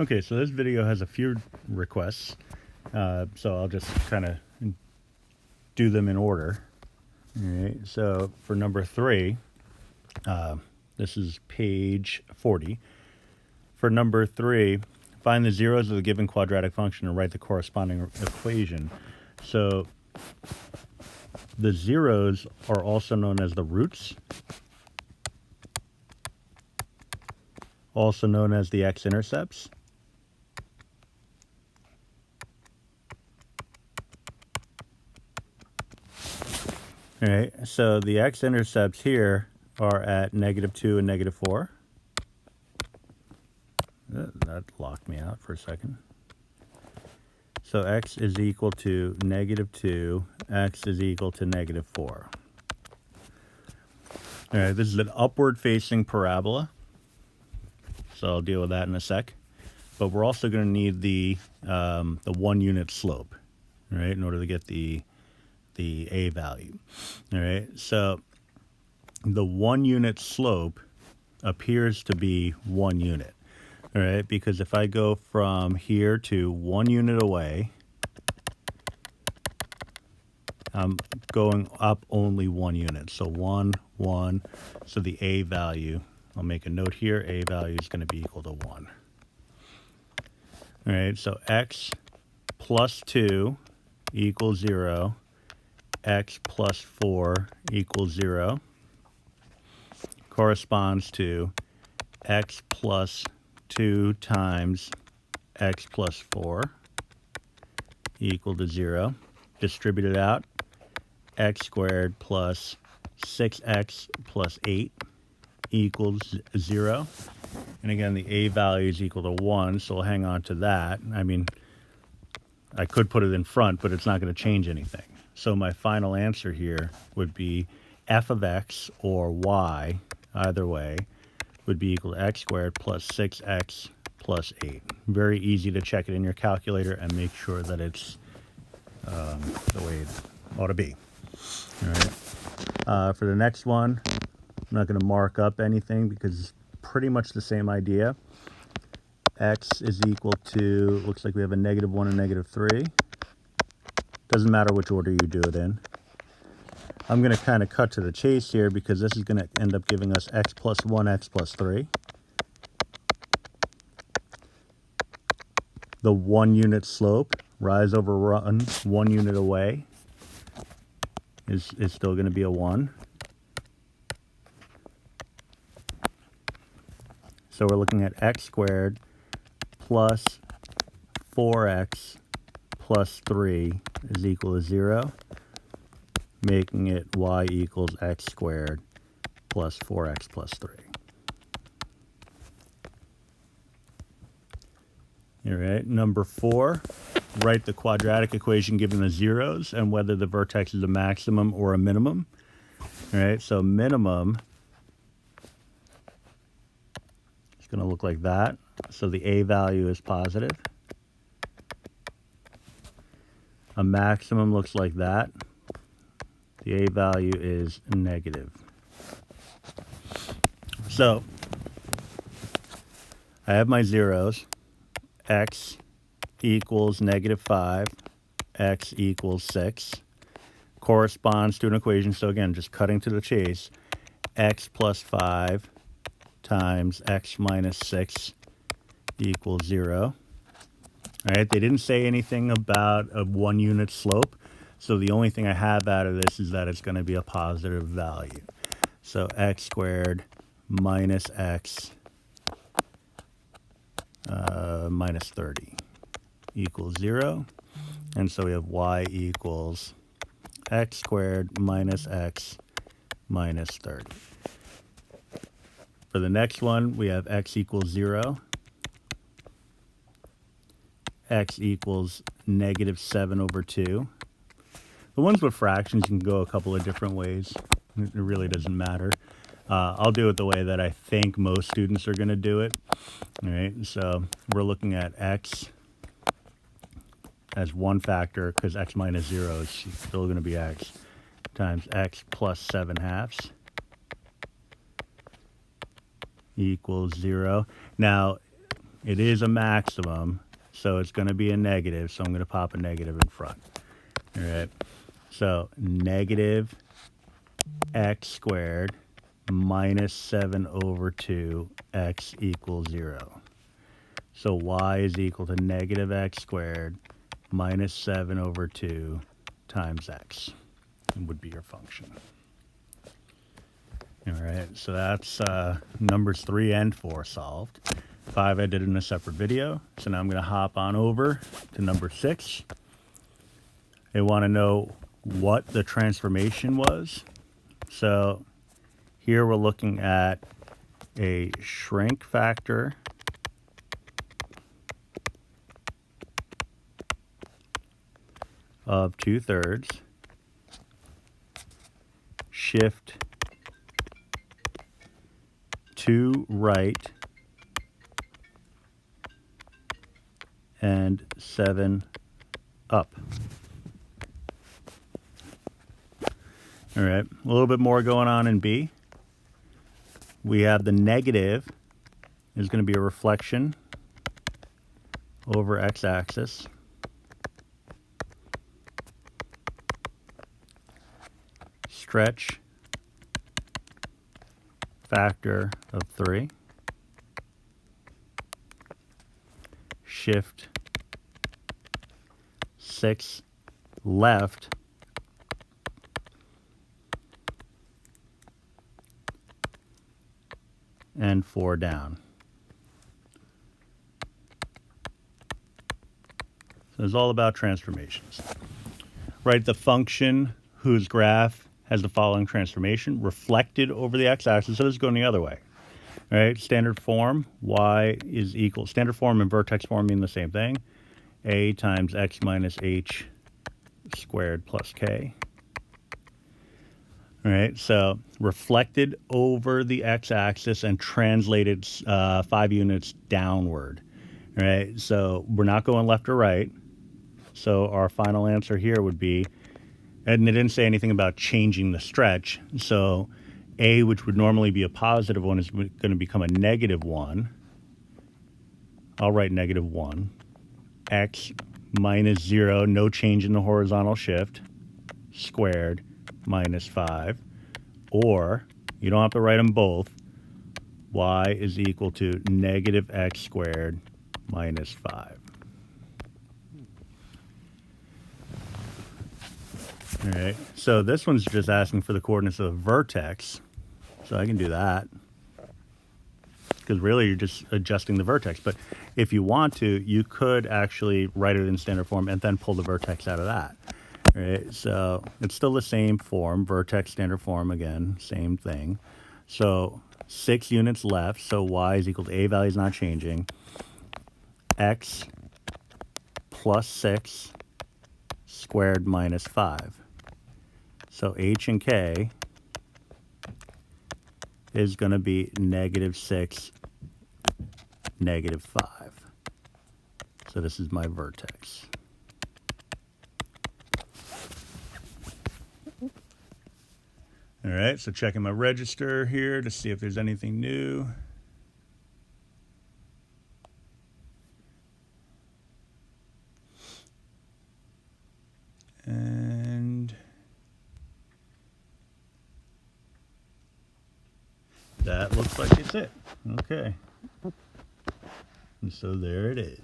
Okay, so this video has a few requests, so I'll just kind of do them in order. All right, so for number 3, this is page 40. For number 3, find the zeros of the given quadratic function and write the corresponding equation. So the zeros are also known as the roots, also known as the x-intercepts. All right, so the x-intercepts here are at -2 and -4. That locked me out for a second. So x is equal to -2, x is equal to -4. All right, this is an upward-facing parabola, so I'll deal with that in a sec. But we're also going to need the 1-unit slope, all right, in order to get the a value. All right, so the 1-unit slope appears to be 1 unit. All right, because if I go from here to 1 unit away, I'm going up only 1 unit. So 1, 1. So the a value, I'll make a note here, a value is going to be equal to 1. All right, so x plus 2 equals 0. X plus 4 equals 0 corresponds to x plus 2 times x plus 4 equal to 0. Distribute it out. X squared plus 6x plus 8 equals 0. And again, the a value is equal to 1, so we'll hang on to that. I mean, I could put it in front, but it's not going to change anything. So my final answer here would be f of x or y, either way, would be equal to x squared plus 6x plus 8. Very easy to check it in your calculator and make sure that it's the way it ought to be. All right. For the next one, I'm not going to mark up anything because it's pretty much the same idea. X is equal to, looks like we have a -1 and -3. Doesn't matter which order you do it in. I'm going to kind of cut to the chase here because this is going to end up giving us x plus 1, x plus 3. The 1-unit slope, rise over run, 1 unit away, is still going to be a 1. So we're looking at x squared plus 4x plus 3 is equal to 0, making it y equals x squared plus 4x plus 3. All right, number 4, write the quadratic equation given the zeros and whether the vertex is a maximum or a minimum. All right, so minimum is going to look like that. So the a value is positive. A maximum looks like that. The a value is negative. So I have my zeros. X equals -5, x equals 6, corresponds to an equation. So again, just cutting to the chase, x plus 5 times x minus 6 equals 0. All right, they didn't say anything about a 1-unit slope, so the only thing I have out of this is that it's going to be a positive value. So x squared minus x minus 30 equals 0. And so we have y equals x squared minus x minus 30. For the next one, we have x equals 0. X equals -7/2. The ones with fractions, you can go a couple of different ways. It really doesn't matter. I'll do it the way that I think most students are going to do it. All right, so we're looking at x as one factor because x minus 0 is still going to be x, times x plus 7/2 equals 0. Now, it is a maximum, so it's going to be a negative, so I'm going to pop a negative in front. All right, so negative x squared minus 7 over 2 x equals 0. So y is equal to negative x squared minus 7 over 2 times x would be your function. All right, so that's numbers 3 and 4 solved. 5 I did in a separate video. So now I'm going to hop on over to number 6. They want to know what the transformation was. So here we're looking at a shrink factor of 2/3, shift to right, and 7 up. All right, a little bit more going on in B. We have the negative is going to be a reflection over x-axis. Stretch factor of 3. Shift 6 left, and 4 down. So it's all about transformations. Write the function whose graph has the following transformation reflected over the x-axis. So this is going the other way. All right, standard form, y is equal. Standard form and vertex form mean the same thing. A times x minus h squared plus k. All right, so reflected over the x-axis and translated 5 units downward. All right, so we're not going left or right. So our final answer here would be, and it didn't say anything about changing the stretch. So A, which would normally be a positive one, is going to become a negative 1. I'll write negative 1. X minus 0, no change in the horizontal shift, squared minus 5. Or, you don't have to write them both, y is equal to negative x squared minus 5. All right, so this one's just asking for the coordinates of the vertex. So I can do that, because really you're just adjusting the vertex. But if you want to, you could actually write it in standard form and then pull the vertex out of that. All right, so it's still the same form, vertex, standard form, again, same thing. So 6 units left, so y is equal to a value is not changing. X plus 6 squared minus 5. So h and k is going to be negative 6, negative 5. So this is my vertex. All right, so checking my register here to see if there's anything new. And that looks like it's it. Okay. And so there it is.